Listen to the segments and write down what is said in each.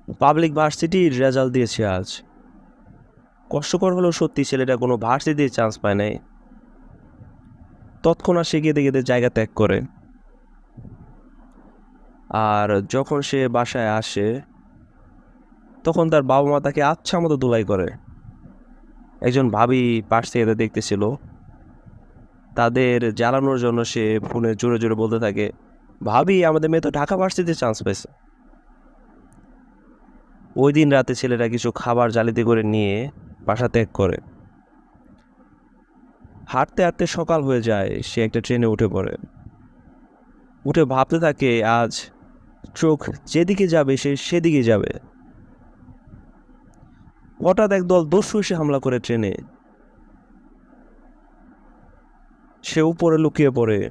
Public ভার্সিটির result দিয়েছে আজ। কষ্টকর হলেও সত্যি ছেলেটা কোনো ভার্সিটির চান্স পায় নাই। তৎক্ষণাৎ সে কেঁদে কেঁদে জায়গা ত্যাগ করে। আর যখন সে বাসায় আসে তখন তার বাবা মা তাকে আচ্ছা মতো ধুলাই করে। একজন ভাবি পাশ থেকে দেখতেছিল। তাদের জ্বালানোর জন্য সে ফোনে জোরে জোরে বলতে থাকে, ভাবি আমাদের মেয়ে তো ঢাকা ভার্সিটিতে চান্স পেয়েছে। ওই দিন রাতে ছেলেরা কিছু খাবার জালিতে করে নিয়ে বাসা ত্যাগ করে। হাঁটতে হাঁটতে সকাল হয়ে যায়, সে একটা ট্রেনে উঠে পড়ে। উঠে ভাবতে থাকে আজ চোখ যেদিকে যাবে সে সেদিকে যাবে। হঠাৎ একদল দস্যু এসে হামলা করে ট্রেনে। সে উপরে লুকিয়ে পড়ে,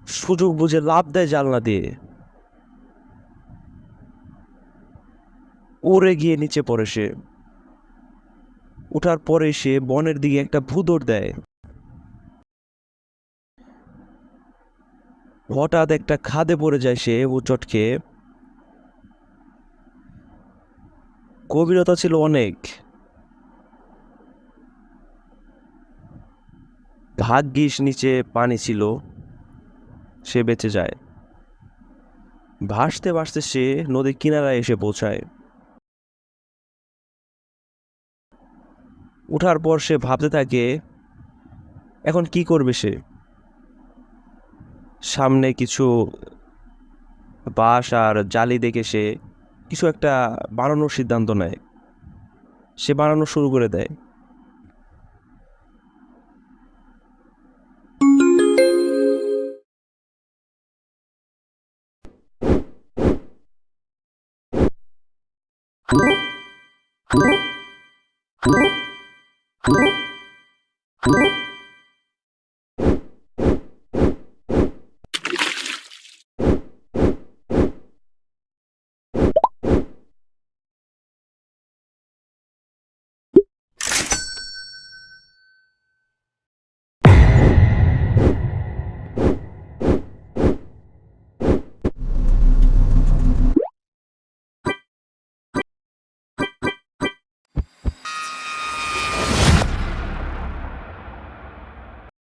সুযোগ বুঝে লাফ দেয় জানলা দিয়ে। উড়ে গিয়ে নিচে পড়ে সে। উঠার পরে সে বনের দিকে একটা ভুদড় দেয়। হঠাৎ একটা খাদে পড়ে যায় সে উচট খেয়ে। গভীরতা ছিল অনেক। ভাগ্যিস নিচে পানি ছিল, সে বেঁচে যায়। ভাসতে ভাসতে সে নদীর কিনারায় এসে পৌঁছায়। উঠার পর সে ভাবতে থাকে এখন কি করবে সে। সামনে কিছু বাঁশ আর জালি দেখে সে কিছু একটা বানানোর সিদ্ধান্ত নেয়। সে বানানো শুরু করে দেয়।